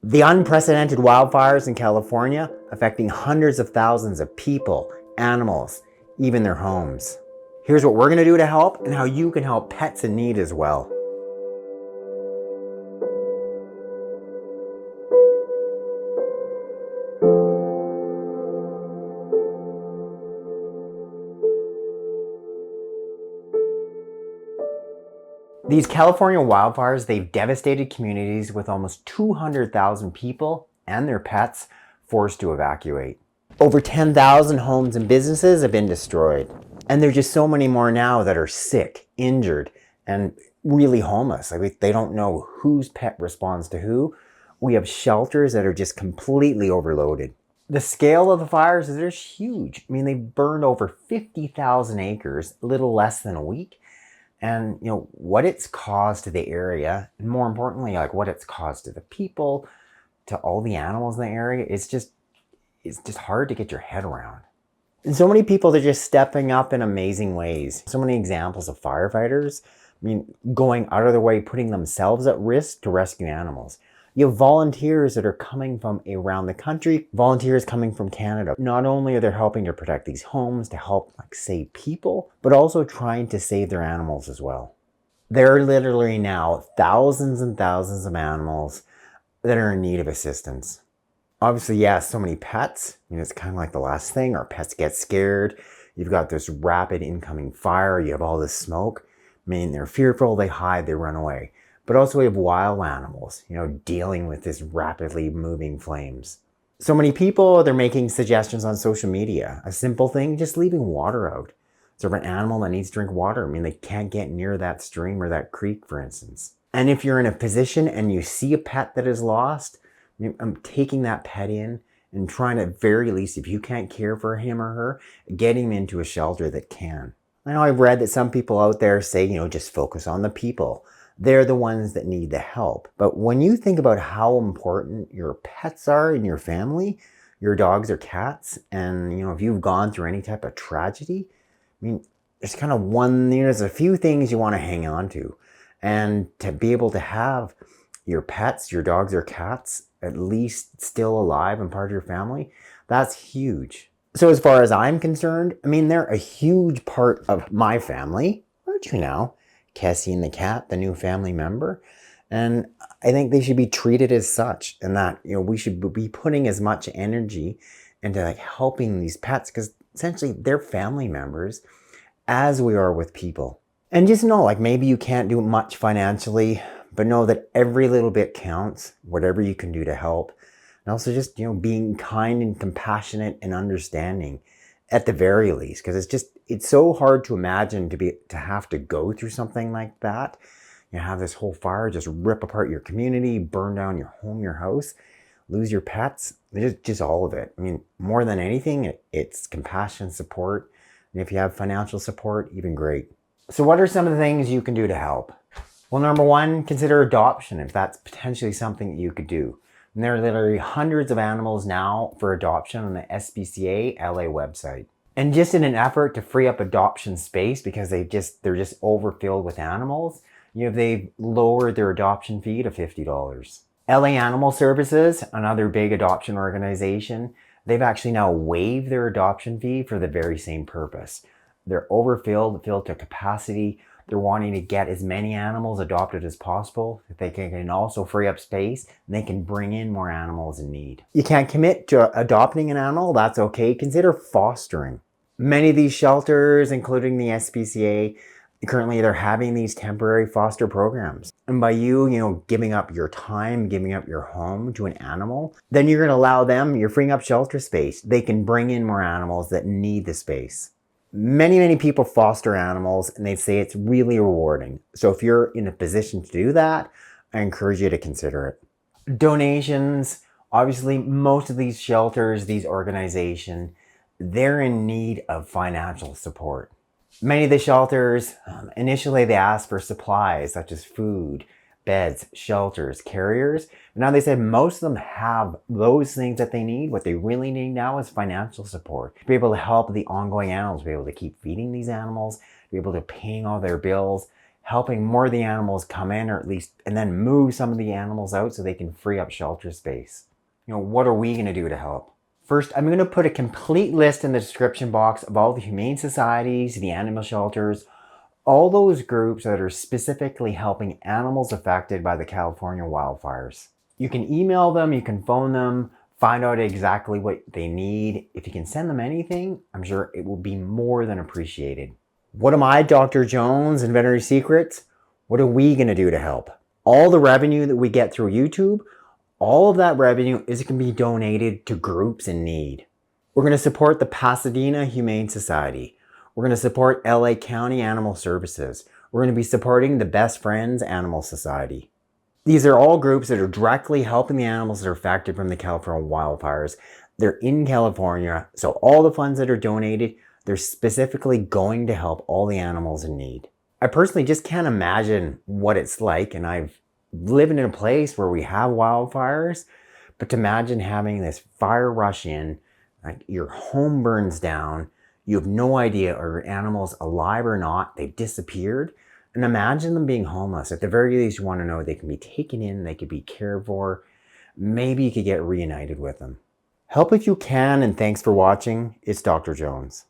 The unprecedented wildfires in California affecting hundreds of thousands of people, animals, even their homes. Here's what we're going to do to help and how you can help pets in need as well. These California wildfires, they've devastated communities with almost 200,000 people and their pets forced to evacuate. Over 10,000 homes and businesses have been destroyed. And there's just so many more now that are sick, injured, and really homeless. Like they don't know whose pet responds to who. We have shelters that are just completely overloaded. The scale of the fires is huge. I mean, they burned over 50,000 acres, a little less than a week. And what it's caused to the area, and more importantly, like what it's caused to the people, to all the animals in the area, it's just hard to get your head around. And so many people are just stepping up in amazing ways. So many examples of firefighters, going out of their way, putting themselves at risk to rescue animals. You have volunteers that are coming from around the country, volunteers coming from Canada. Not only are they helping to protect these homes, to help save people, but also trying to save their animals as well. There are literally now thousands and thousands of animals that are in need of assistance. Obviously, yeah, so many pets. It's kind of like the last thing. Our pets get scared. You've got this rapid incoming fire. You have all this smoke. They're fearful, they hide, they run away. But also we have wild animals, dealing with this rapidly moving flames. So many people, they're making suggestions on social media. A simple thing, just leaving water out. So if an animal that needs to drink water, they can't get near that stream or that creek, for instance. And if you're in a position and you see a pet that is lost, I'm taking that pet in and trying to, at very least, if you can't care for him or her, get him into a shelter that can. I know I've read that some people out there say, just focus on the people. They're the ones that need the help. But when you think about how important your pets are in your family, your dogs or cats, and if you've gone through any type of tragedy, there's kind of there's a few things you want to hang on to. And to be able to have your pets, your dogs or cats, at least still alive and part of your family, that's huge. So as far as I'm concerned, they're a huge part of my family. Aren't you now? Cassie and the cat, the new family member. And I think they should be treated as such, and that, we should be putting as much energy into helping these pets, because essentially they're family members as we are with people. And just know, maybe you can't do much financially, but know that every little bit counts, whatever you can do to help. And also just, being kind and compassionate and understanding at the very least, because it's so hard to imagine to have to go through something like that. Have this whole fire just rip apart your community, burn down your home, your house, lose your pets, just all of it. More than anything, it's compassion, support. And if you have financial support, even great. So what are some of the things you can do to help? Well, number one, consider adoption if that's potentially something that you could do. And there are literally hundreds of animals now for adoption on the SPCA LA website. And just in an effort to free up adoption space, because they're just overfilled with animals, they've lowered their adoption fee to $50. LA Animal Services, another big adoption organization, they've actually now waived their adoption fee for the very same purpose. They're filled to capacity. They're wanting to get as many animals adopted as possible. If they can also free up space, and they can bring in more animals in need. You can't commit to adopting an animal, that's okay. Consider fostering. Many of these shelters, including the SPCA, currently they're having these temporary foster programs. And by you giving up your time, giving up your home to an animal, then you're going to allow them, you're freeing up shelter space. They can bring in more animals that need the space. Many people foster animals, and they say it's really rewarding. So if you're in a position to do that, I encourage you to consider it. Donations. Obviously, most of these shelters, these organizations, they're in need of financial support. Many of the shelters, initially they asked for supplies such as food, beds, shelters, carriers. But now they said most of them have those things that they need. What they really need now is financial support. To be able to help the ongoing animals, be able to keep feeding these animals, be able to paying all their bills, helping more of the animals come in, or at least, and then move some of the animals out so they can free up shelter space. What are we going to do to help? First, I'm going to put a complete list in the description box of all the humane societies, the animal shelters, all those groups that are specifically helping animals affected by the California wildfires. You can email them, you can phone them, find out exactly what they need. If you can send them anything, I'm sure it will be more than appreciated. What am I, Dr. Jones and Veterinary Secrets? What are we going to do to help? All the revenue that we get through YouTube, all of that revenue is going to be donated to groups in need. We're going to support the Pasadena Humane Society. We're going to support LA County Animal Services. We're going to be supporting the Best Friends Animal Society. These are all groups that are directly helping the animals that are affected from the California wildfires. They're in California, so all the funds that are donated, they're specifically going to help all the animals in need. I personally just can't imagine what it's like, and I've lived in a place where we have wildfires, but to imagine having this fire rush in, like your home burns down, you have no idea are your animals alive or not, they've disappeared, and imagine them being homeless. At the very least, you want to know they can be taken in, they could be cared for, maybe you could get reunited with them. Help if you can, and thanks for watching. It's Dr. Jones.